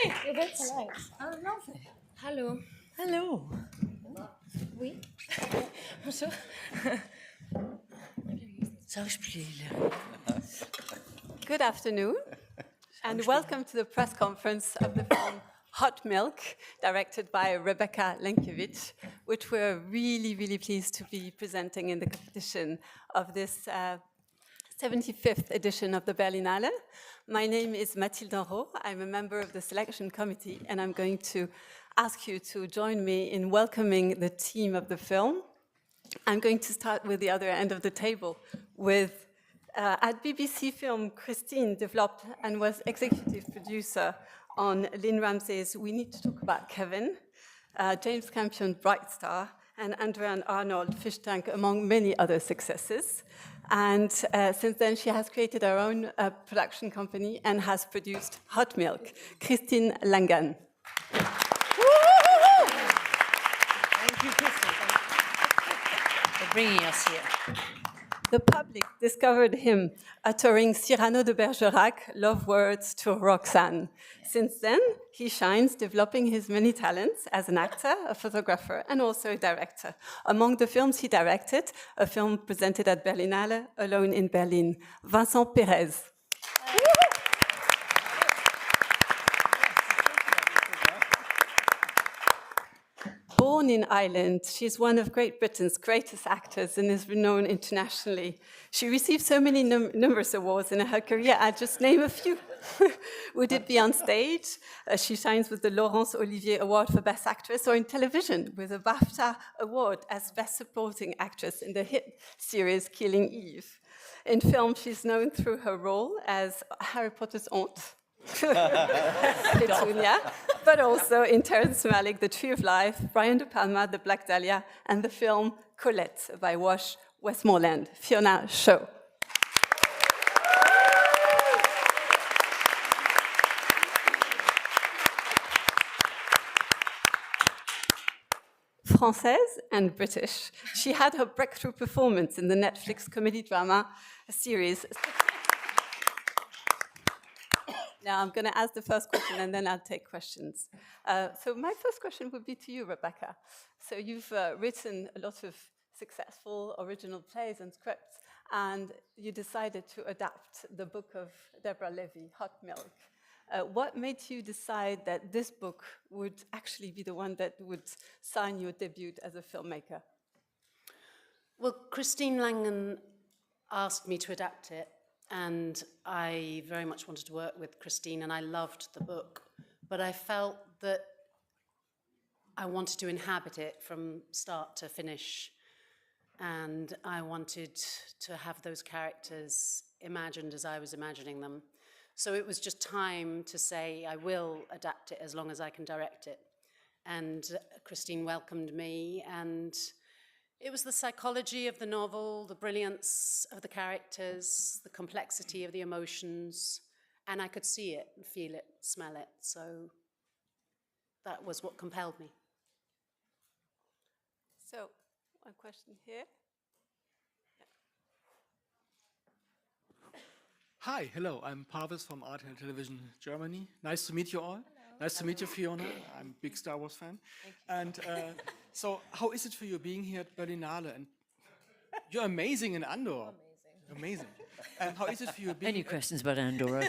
Hi. You're very polite. I love it. Hello. Hello. Oui. Bonjour. Schauspieler. Good afternoon, and welcome to the press conference of the film Hot Milk, directed by Rebecca Lenkiewicz, which we're really, really pleased to be presenting in the competition of this 75th edition of the Berlinale. My name is Mathilde Enrault. I'm a member of the selection committee, and I'm going to ask you to join me in welcoming the team of the film. I'm going to start with the other end of the table with at BBC Film, Christine developed and was executive producer on Lynn Ramsay's We Need to Talk About Kevin, James Campion Bright Star, and Andrea and Arnold Fish Tank, among many other successes. And since then, she has created her own production company and has produced Hot Milk. Christine Langan. Thank you, Christine, for bringing us here. The public discovered him uttering Cyrano de Bergerac love words to Roxanne. Since then, he shines, developing his many talents as an actor, a photographer, and also a director. Among the films he directed, a film presented at Berlinale, Alone in Berlin, Vincent Perez. Born in Ireland, she's one of Great Britain's greatest actors and is renowned internationally. She received so many numerous awards in her career, I'll just name a few. Would it be on stage? She shines with the Laurence Olivier Award for Best Actress, or in television with a BAFTA Award as Best Supporting Actress in the hit series Killing Eve. In film, she's known through her role as Harry Potter's aunt, Petunia, but also in Terrence Malick, The Tree of Life, Brian De Palma, The Black Dahlia, and the film Colette by Wash Westmoreland. Fiona, show. Française and British, she had her breakthrough performance in the Netflix comedy drama series. Now, I'm going to ask the first question, and then I'll take questions. So my first question would be to you, Rebecca. So you've written a lot of successful original plays and scripts, and you decided to adapt the book of Deborah Levy, Hot Milk. What made you decide that this book would actually be the one that would sign your debut as a filmmaker? Well, Christine Langan asked me to adapt it, and I very much wanted to work with Christine, and I loved the book, but I felt that I wanted to inhabit it from start to finish, and I wanted to have those characters imagined as I was imagining them. So it was just time to say, I will adapt it as long as I can direct it. And Christine welcomed me, and it was the psychology of the novel, the brilliance of the characters, the complexity of the emotions, and I could see it, feel it, smell it. So that was what compelled me. So, one question here. Hi, hello, I'm Perez from Art and Television Germany. Nice to meet you all. Hello. Nice to meet you, Fiona. I'm a big Star Wars fan. And so how is it for you being here at Berlinale? And you're amazing in Andor. Amazing. And how is it for you being... Any questions about Andor?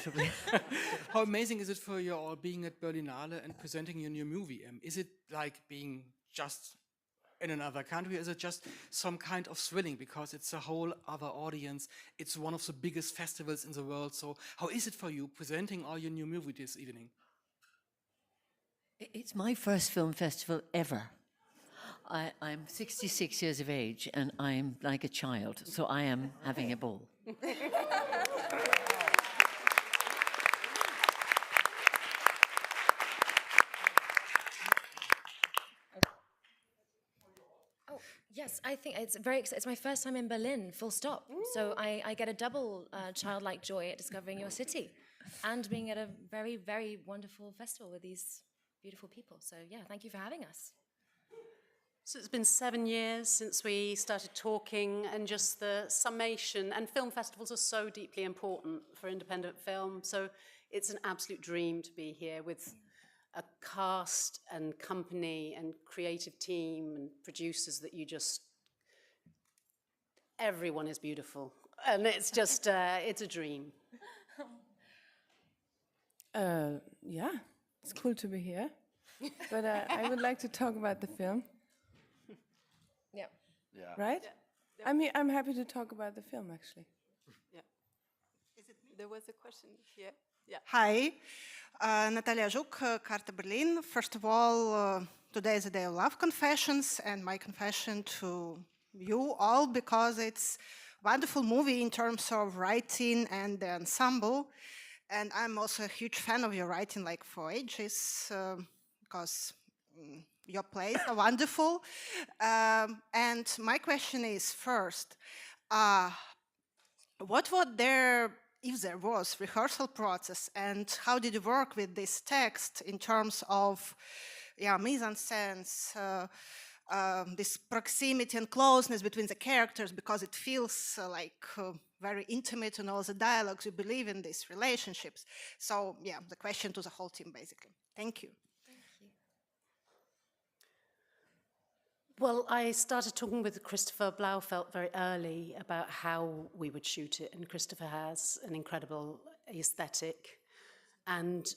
How amazing is it for you all being at Berlinale and presenting your new movie? Is it like being just in another country? Is it just some kind of thrilling because it's a whole other audience? It's one of the biggest festivals in the world. So how is it for you presenting all your new movie this evening? It's my first film festival ever. I'm 66 years of age and I'm like a child, so I am having a ball. Yes, I think it's very exciting. It's my first time in Berlin, full stop. Ooh. So I get a double childlike joy at discovering your city and being at a very, very wonderful festival with these beautiful people. So yeah, thank you for having us. So it's been 7 years since we started talking, and just the summation, and film festivals are so deeply important for independent film, so it's an absolute dream to be here with a cast and company and creative team and producers that you just, everyone is beautiful. And it's just, it's a dream. Yeah, it's cool to be here. But I would like to talk about the film. Yeah. Right? I mean, I'm happy to talk about the film, actually. Yeah. There was a question here. Yeah. Hi, Natalia Zhuk, Carta Berlin. First of all, today is a day of love confessions, and my confession to you all, because it's a wonderful movie in terms of writing and the ensemble. And I'm also a huge fan of your writing, like for ages, because your plays are wonderful. And my question is, first, what was there, if there was, rehearsal process, and how did you work with this text in terms of mise-en-scène, this proximity and closeness between the characters, because it feels very intimate, and all the dialogues, you believe in these relationships. So yeah, the question to the whole team, basically. Thank you. Well, I started talking with Christopher Blaufelt very early about how we would shoot it, and Christopher has an incredible aesthetic. And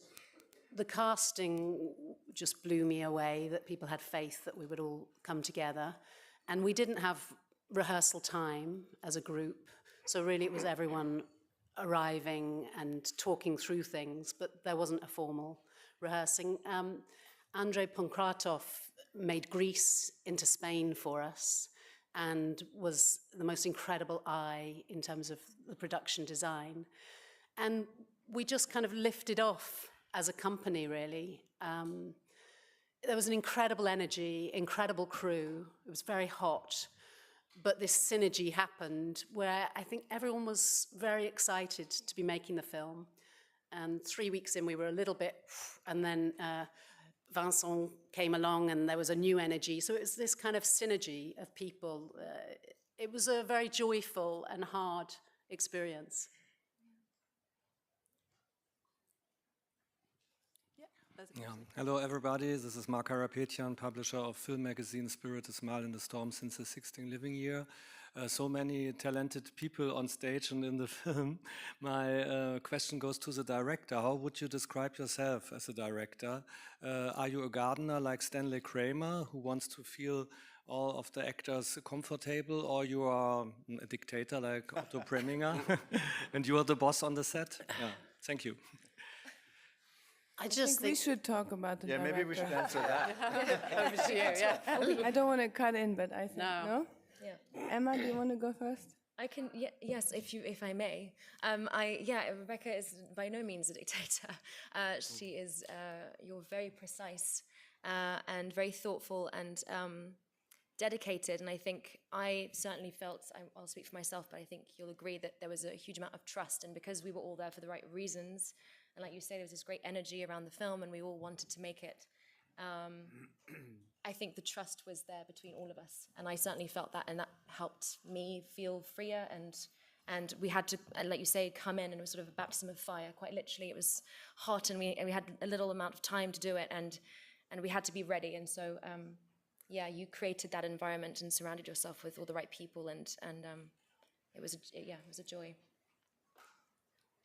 the casting just blew me away, that people had faith that we would all come together. And we didn't have rehearsal time as a group, so really it was everyone arriving and talking through things, but there wasn't a formal rehearsing. Andrei Pankratov made Greece into Spain for us and was the most incredible eye in terms of the production design. And we just kind of lifted off as a company, really. There was an incredible energy, incredible crew. It was very hot, but this synergy happened where I think everyone was very excited to be making the film. And 3 weeks in, we were a little bit, and then Vincent came along and there was a new energy. So it was this kind of synergy of people. It was a very joyful and hard experience. Yeah. Hello, everybody. This is Mark Harapetian, publisher of film magazine Spirit, A Smile in the Storm since his 16th living year. So many talented people on stage and in the film. My question goes to the director. How would you describe yourself as a director? Are you a gardener like Stanley Kramer, who wants to feel all of the actors comfortable, or you are a dictator like Otto Preminger and you are the boss on the set? Yeah. Thank you. I just think we should talk about the director. maybe we should answer that. over to you, yeah. I don't want to cut in, but I think, no? Yeah. Emma, do you want to go first? I can, yes, if I may. Rebecca is by no means a dictator. She is, you're very precise and very thoughtful and dedicated. And I think I certainly felt, I'll speak for myself, but I think you'll agree that there was a huge amount of trust. And because we were all there for the right reasons, and like you say, there was this great energy around the film and we all wanted to make it. I think the trust was there between all of us. And I certainly felt that, and that helped me feel freer. And we had to, like you say, come in, and it was sort of a baptism of fire, quite literally. It was hot, and we had a little amount of time to do it, and we had to be ready. And so, you created that environment and surrounded yourself with all the right people, and it was a joy.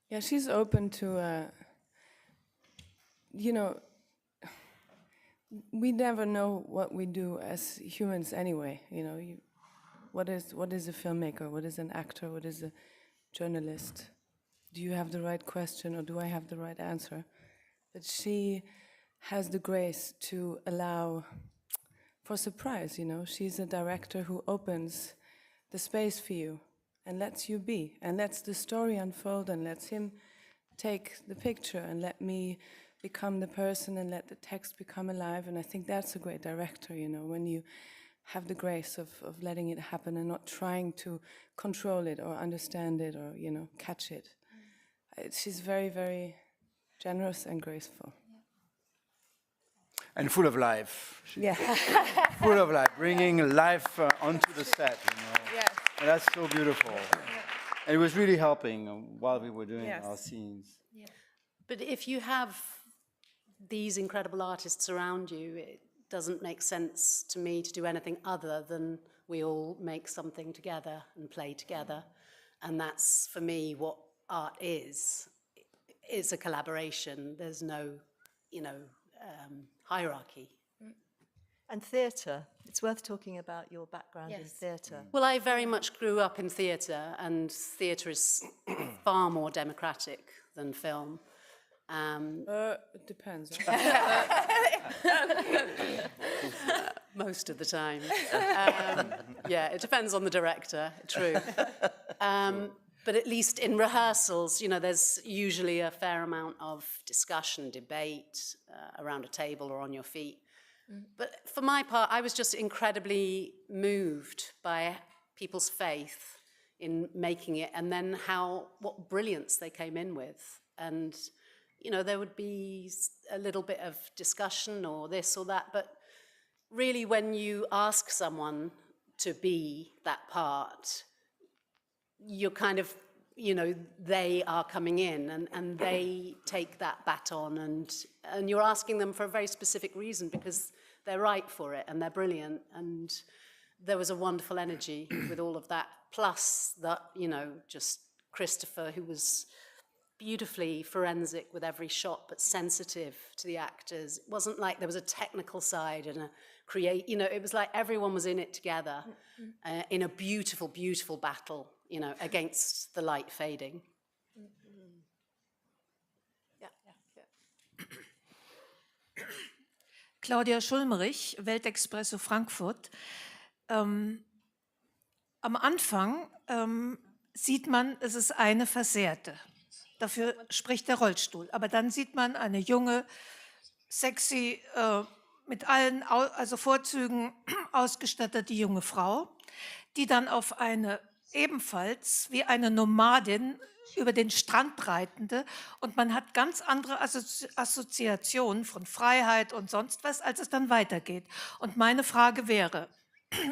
Yeah, she's open to, we never know what we do as humans anyway. What is a filmmaker? What is an actor? What is a journalist? Do you have the right question, or do I have the right answer? But she has the grace to allow for surprise, She's a director who opens the space for you and lets you be, and lets the story unfold, and lets him take the picture, and let me become the person, and let the text become alive. And I think that's a great director, when you have the grace of letting it happen and not trying to control it or understand it or, catch it. She's very, very generous and graceful. And full of life. Yeah. Full of life, bringing life onto the set, Yes. And that's so beautiful. And it was really helping while we were doing Yes. our scenes. But if you have these incredible artists around you, it doesn't make sense to me to do anything other than we all make something together and play together. And that's, for me, what art is. It's a collaboration. There's no, hierarchy. And theatre. It's worth talking about your background in theatre. Well, I very much grew up in theatre, and theatre is far more democratic than film. It depends. Most of the time. Yeah, it depends on the director, true. But at least in rehearsals, there's usually a fair amount of discussion, debate around a table or on your feet. But for my part, I was just incredibly moved by people's faith in making it, and then what brilliance they came in with. And, there would be a little bit of discussion or this or that, but really when you ask someone to be that part, you're kind of, they are coming in and they take that baton, and you're asking them for a very specific reason because they're right for it and they're brilliant. And there was a wonderful energy with all of that. Plus that, just Christopher, who was beautifully forensic with every shot, but sensitive to the actors. It wasn't like there was a technical side and it was like everyone was in it together in a beautiful, beautiful battle, against the light fading. Claudia Schulmerich, Weltexpresso Frankfurt. Am Anfang sieht man, es ist eine Versehrte. Dafür spricht der Rollstuhl. Aber dann sieht man eine junge, sexy, mit allen Vorzügen ausgestattete junge Frau, die dann auf eine ebenfalls wie eine Nomadin über den Strand reitende, und man hat ganz andere Assoziationen von Freiheit und sonst was, als es dann weitergeht. Und meine Frage wäre,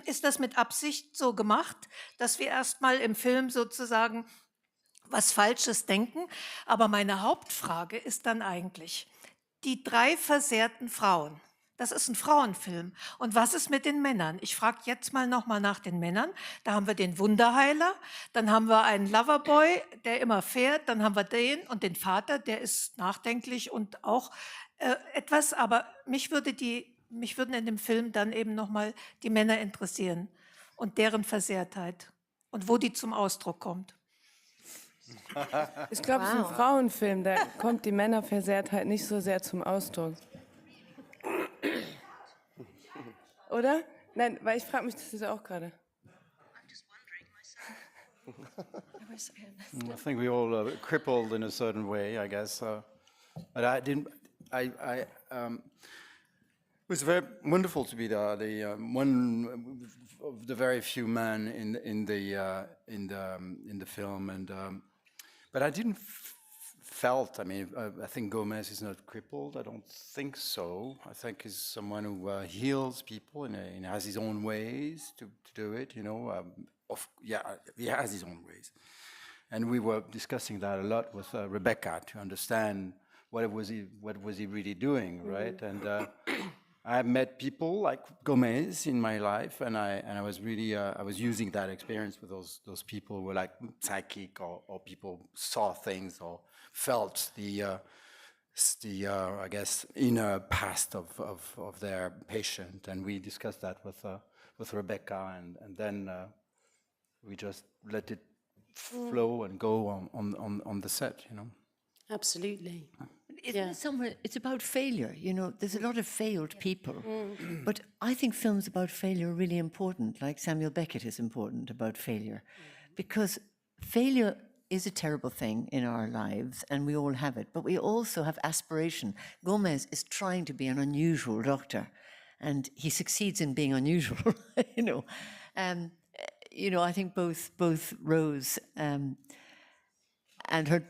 ist das mit Absicht so gemacht, dass wir erstmal im Film sozusagen was Falsches denken? Aber meine Hauptfrage ist dann eigentlich, die 3 versehrten Frauen, das ist ein Frauenfilm. Und was ist mit den Männern? Ich frage jetzt mal nochmal nach den Männern. Da haben wir den Wunderheiler, dann haben wir einen Loverboy, der immer fährt, dann haben wir den und den Vater, der ist nachdenklich und auch etwas, aber mich würden in dem Film dann eben nochmal die Männer interessieren und deren Versehrtheit und wo die zum Ausdruck kommt. Ich glaube, es ist ein Frauenfilm, da kommt die Männerversehrtheit nicht so sehr zum Ausdruck. Oder? Nein, weil ich frage mich das jetzt auch gerade. I think we all crippled in a certain way, I guess. But I didn't. It was very wonderful to be the one of the very few men in the film, and but I didn't felt. I mean, I think Gomez is not crippled. I don't think so. I think he's someone who heals people and has his own ways to do it. He has his own ways, and we were discussing that a lot with Rebecca to understand what was he really doing, right? And I met people like Gomez in my life, and I was really I was using that experience with those people who were like psychic or people saw things or felt the I guess inner past of their patient, and we discussed that with Rebecca, and then we just let it flow and go on the set, Absolutely. Somewhere it's about failure. There's a lot of failed people, but I think films about failure are really important. Like Samuel Beckett is important about failure, because failure is a terrible thing in our lives, and we all have it. But we also have aspiration. Gomez is trying to be an unusual doctor, and he succeeds in being unusual. I think both Rose and her.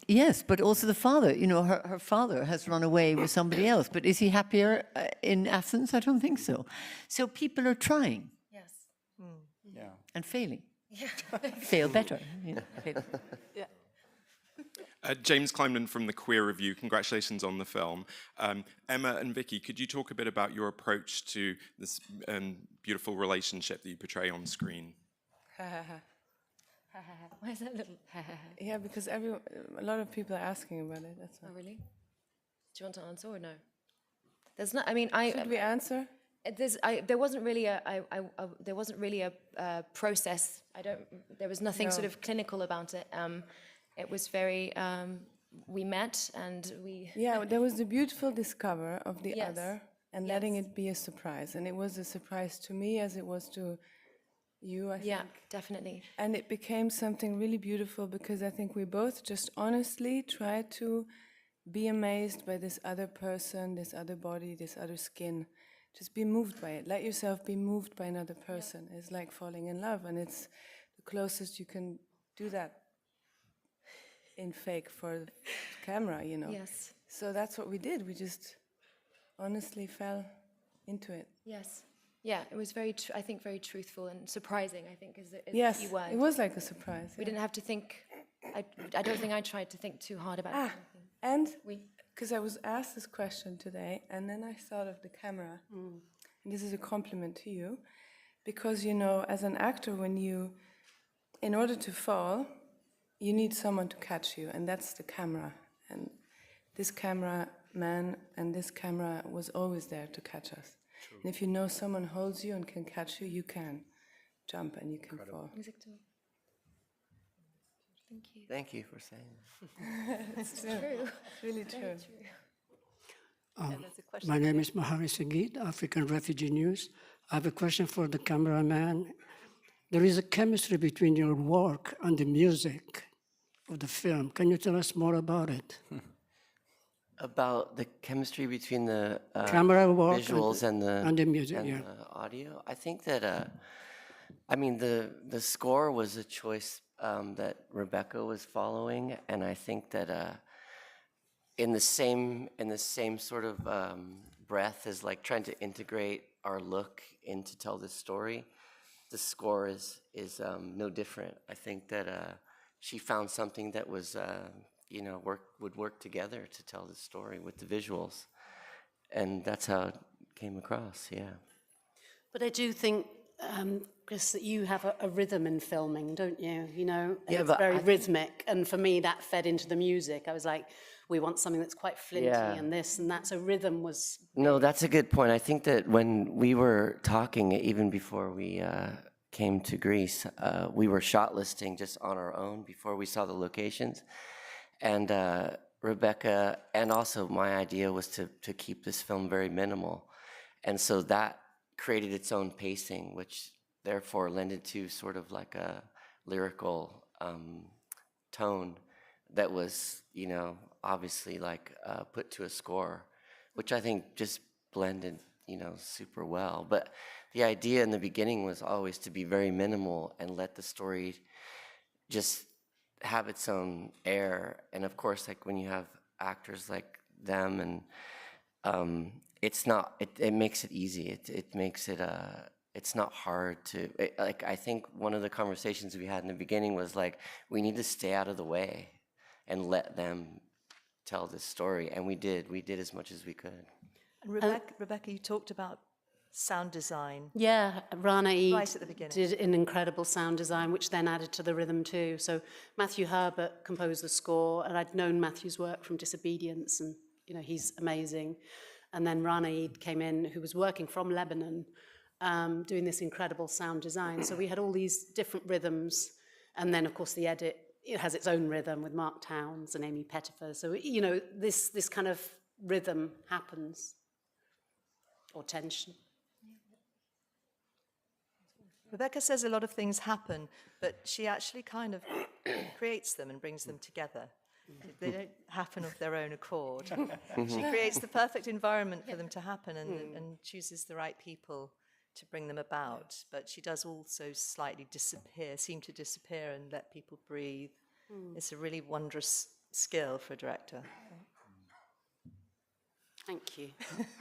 Yes, but also the father. Her father has run away with somebody else. But is he happier in Athens? I don't think so. So people are trying. Yes. And failing. Yeah. Fail better. Yeah. James Climbden from the Queer Review. Congratulations on the film. Emma and Vicky, could you talk a bit about your approach to this beautiful relationship that you portray on screen? Why is that little? Yeah, because a lot of people are asking about it. That's why. Oh, really? Do you want to answer or no? There's not. I mean, Should we answer? There wasn't really a process. There was nothing sort of clinical about it. It was very. We met and we. Yeah, there was the beautiful discover of the Yes. other and letting it be a surprise, and it was a surprise to me as it was to you. I think. Yeah, definitely. And it became something really beautiful because I think we both just honestly tried to be amazed by this other person, this other body, this other skin. Just be moved by it. Let yourself be moved by another person. It's like falling in love, and it's the closest you can do that in fake for the camera, you know. Yes. So that's what we did. We just honestly fell into it. Yes. Yeah, it was very. I think very truthful and surprising. I think is the Yes, key word. it was like a surprise. We didn't have to think. I don't think I tried to think too hard about it. And because I was asked this question today, and then I thought of the camera. And this is a compliment to you, because you know, as an actor, in order to fall, you need someone to catch you, and that's the camera. And this cameraman and this camera was always there to catch us. True. And if you know someone holds you and can catch you, you can jump and you can fall. Thank you. Thank you for saying that. It's true. It's really true. My name is Mahari Sagid, African Refugee News. I have a question for the cameraman. There is a chemistry between your work and the music of the film. Can you tell us more about it? About the chemistry between the camera work visuals and the music, and the audio. I think that I mean the score was a choice that Rebecca was following, and I think that in the same sort of breath as like trying to integrate our look in to tell this story, the score is no different. I think that she found something that was would work together to tell the story with the visuals, and that's how it came across. Yeah. But I do think, Chris, that you have a rhythm in filming, don't you? You know, Yeah, it's but very rhythmic, and for me, that fed into the music. I was like, we want something that's quite flinty and this and that. So rhythm was. No, that's a good point. I think that when we were talking, even before we came to Greece, we were shot listing just on our own before we saw the locations. And Rebecca, and also my idea was to keep this film very minimal. And so that created its own pacing, which therefore lended to sort of like a lyrical tone that was, obviously like put to a score, which I think just blended, super well. But the idea in the beginning was always to be very minimal and let the story just have its own air. And of course, like when you have actors like them, and it makes it easy. It makes it it's not hard to like. I think one of the conversations we had in the beginning was like, we need to stay out of the way and let them tell this story, and we did as much as we could. And Rebecca, you talked about sound design. Yeah, Rana right at the beginning. did an incredible sound design, which then added to the rhythm too. So Matthew Herbert composed the score, and I'd known Matthew's work from Disobedience, and he's amazing. And then Rana Eid came in, who was working from Lebanon, doing this incredible sound design. So we had all these different rhythms, and then of course the edit, it has its own rhythm with Mark Towns and Amy Pettifer. So this kind of rhythm happens, or tension. Rebecca says a lot of things happen, but she actually kind of creates them and brings them together. They don't happen of their own accord. She creates the perfect environment for them to happen and chooses the right people to bring them about. But she does also slightly seem to disappear and let people breathe. It's a really wondrous skill for a director. Thank you.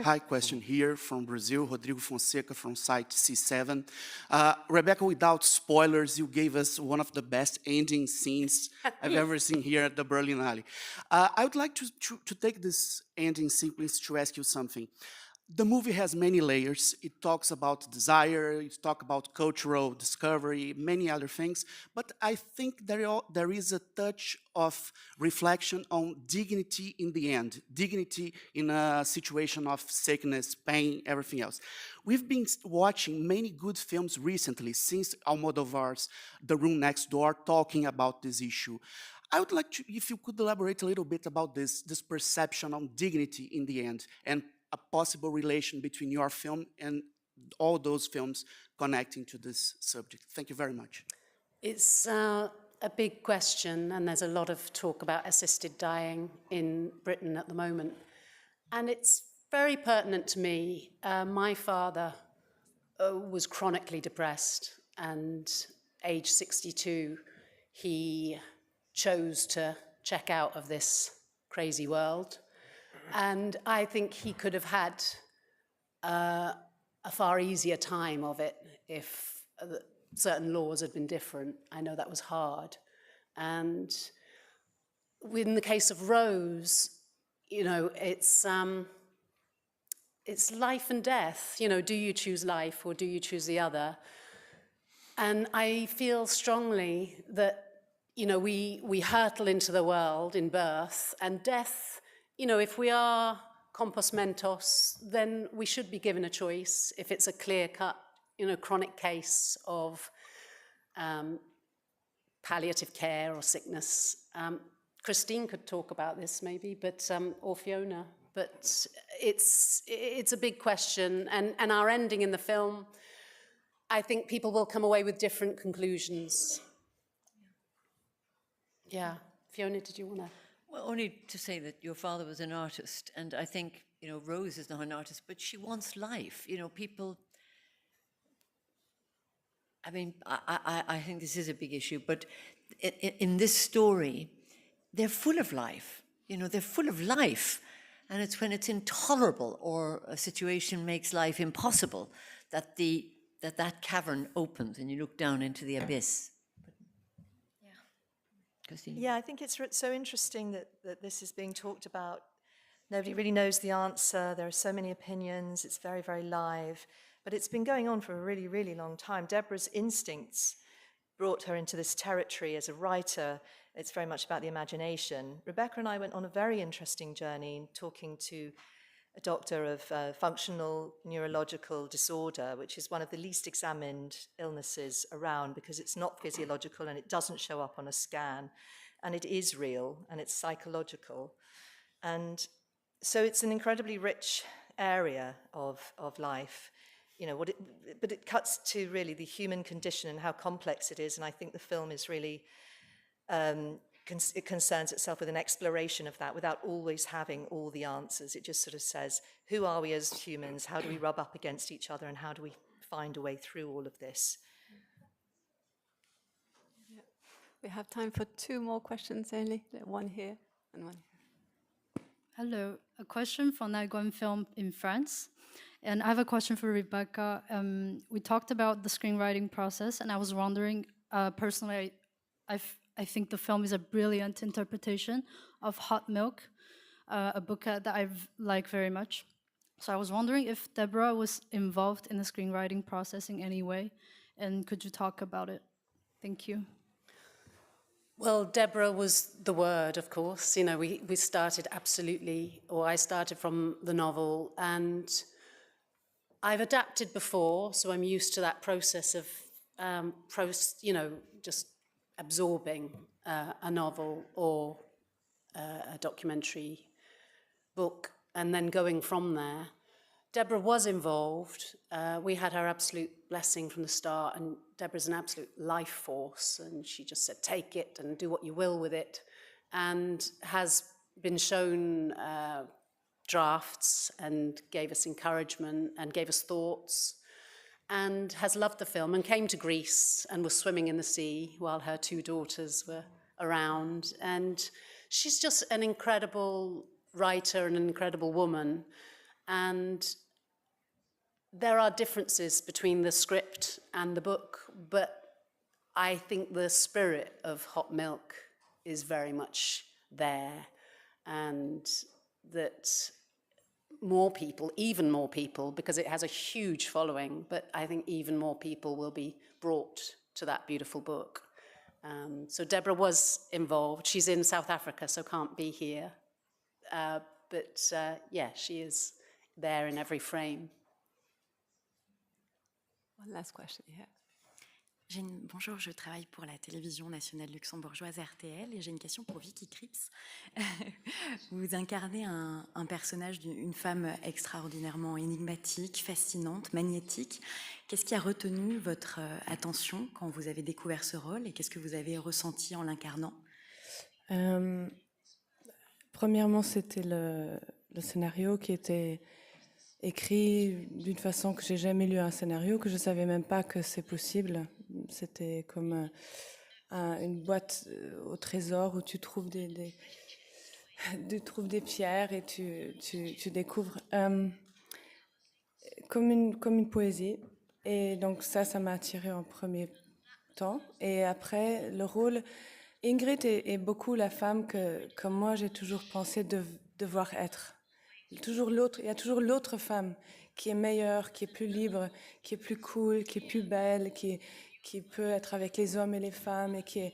Hi, question here from Brazil, Rodrigo Fonseca from site C7. Rebecca, without spoilers, you gave us one of the best ending scenes I've ever seen here at the Berlinale. I would like to take this ending sequence to ask you something. The movie has many layers. It talks about desire, it talks about cultural discovery, many other things, but I think there is a touch of reflection on dignity in the end, dignity in a situation of sickness, pain, everything else. We've been watching many good films recently, since Almodovar's The Room Next Door, talking about this issue. I would like to, if you could elaborate a little bit about this perception on dignity in the end, and a possible relation between your film and all those films connecting to this subject. Thank you very much. It's a big question, and there's a lot of talk about assisted dying in Britain at the moment. And it's very pertinent to me. My father was chronically depressed, and age 62, he chose to check out of this crazy world. And I think he could have had a far easier time of it if certain laws had been different. I know that was hard. And in the case of Rose, you know, it's life and death. You know, do you choose life or do you choose the other? And I feel strongly that, you know, we hurtle into the world in birth, and death, you know, if we are compos mentos, then we should be given a choice if it's a clear-cut, you know, chronic case of palliative care or sickness. Christine could talk about this maybe, but or Fiona. But it's a big question, and our ending in the film, I think people will come away with different conclusions. Yeah, Fiona, did you want to? Well, only to say that your father was an artist, and I think, you know, Rose is not an artist, but she wants life. You know, people, I mean, I think this is a big issue, but in this story, they're full of life. You know, they're full of life, and it's when it's intolerable or a situation makes life impossible that that cavern opens and you look down into the abyss. Yeah, I think it's so interesting that this is being talked about. Nobody really knows the answer. There are so many opinions. It's very, very live. But it's been going on for a really, really long time. Deborah's instincts brought her into this territory as a writer. It's very much about the imagination. Rebecca and I went on a very interesting journey talking to a doctor of functional neurological disorder, which is one of the least examined illnesses around because it's not physiological and it doesn't show up on a scan, and it is real and it's psychological. And so it's an incredibly rich area of life, you know, but it cuts to really the human condition and how complex it is, and I think the film is really it concerns itself with an exploration of that without always having all the answers. It just sort of says, who are we as humans? How do we rub up against each other? And how do we find a way through all of this? Yeah. We have time for 2 more questions only. One here and one here. Hello. A question from Nagon Film in France. And I have a question for Rebecca. We talked about the screenwriting process, and I was wondering, personally, I think the film is a brilliant interpretation of Hot Milk, a book that I like very much. So I was wondering if Deborah was involved in the screenwriting process in any way, and could you talk about it? Thank you. Well, Deborah was the word, of course. You know, we started absolutely, or I started from the novel, and I've adapted before, so I'm used to that process of, you know, just absorbing a novel or a documentary book and then going from there. Deborah was involved. We had her absolute blessing from the start, and Deborah's an absolute life force, and she just said, take it and do what you will with it, and has been shown drafts and gave us encouragement and gave us thoughts, and has loved the film and came to Greece and was swimming in the sea while her 2 daughters were around. And she's just an incredible writer and an incredible woman. And there are differences between the script and the book, but I think the spirit of Hot Milk is very much there, and that more people, even more people, because it has a huge following, but I think even more people will be brought to that beautiful book. So Deborah was involved. She's in South Africa, so can't be here. But yeah, she is there in every frame. One last question here. Bonjour, je travaille pour la télévision nationale luxembourgeoise RTL et j'ai une question pour Vicky Krieps. Vous incarnez un personnage d'une femme extraordinairement énigmatique, fascinante, magnétique. Qu'est-ce qui a retenu votre attention quand vous avez découvert ce rôle et qu'est-ce que vous avez ressenti en l'incarnant? Premièrement, c'était le scénario qui était écrit d'une façon que j'ai jamais lu un scénario, que je savais même pas que c'est possible. C'était comme une boîte au trésor où tu trouves des pierres et tu découvres comme une poésie. Et donc ça m'a attirée en premier temps. Et après, le rôle, Ingrid est beaucoup la femme que moi j'ai toujours pensé devoir être. Il y a toujours l'autre femme qui est meilleure, qui est plus libre, qui est plus cool, qui est plus belle, qui peut être avec les hommes et les femmes, et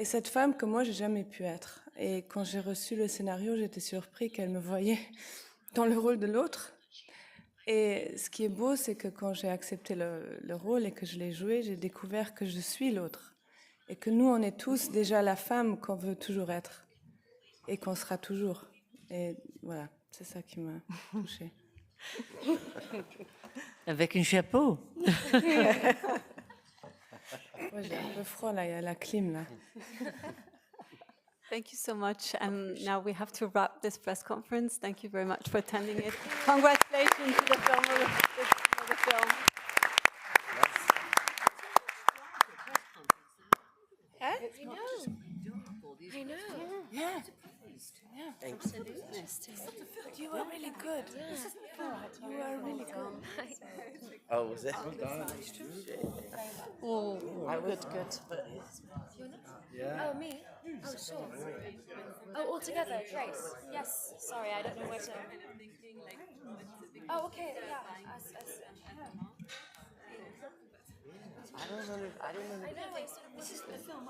cette femme que moi j'ai jamais pu être. Et quand j'ai reçu le scénario, j'étais surpris qu'elle me voyait dans le rôle de l'autre. Et ce qui est beau, c'est que quand j'ai accepté le rôle et que je l'ai joué, j'ai découvert que je suis l'autre. Et que nous, on est tous déjà la femme qu'on veut toujours être. Et qu'on sera toujours. Et voilà, c'est ça qui m'a touchée. Avec un chapeau. Ouais, j'ai un peu froid là, il y a la clim là. Thank you so much. And now we have to wrap this press conference. Thank you very much for attending it. Congratulations to the film. I know. Yeah. Thanks. You were really good. You were really good. Oh, was it? Oh, good. Fiona? Yeah. Oh, me? Oh, sure. Oh, all together, Grace. Yes. Sorry, I don't know where to. Oh, okay. Yeah. I don't know. I know. This is the film.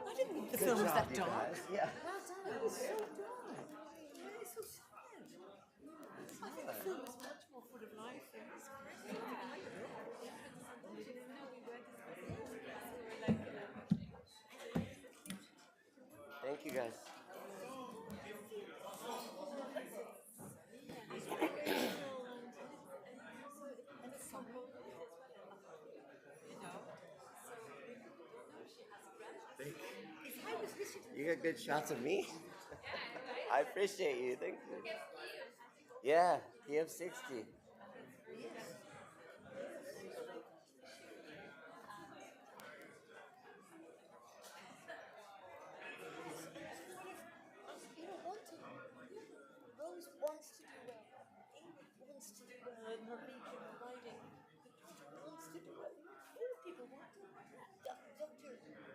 I didn't think the film was that dark. Yeah. Well done. It was so dark. It's so sad. I think the film was much more full of life. Thank you, guys. You got good shots of me? I appreciate you. Thank you. Yeah, PM60. Rose wants to do well. Ingrid wants to do well in her regional writing. Wants to do well. People want to.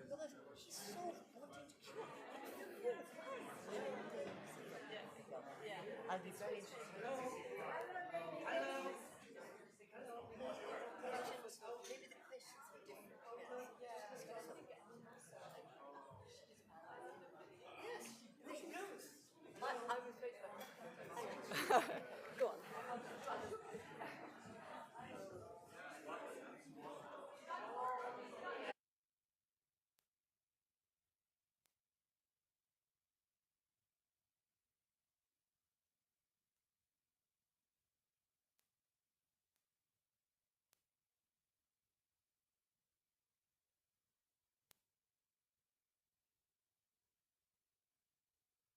Doctor, he's so wanting to cure. I'd be very interested.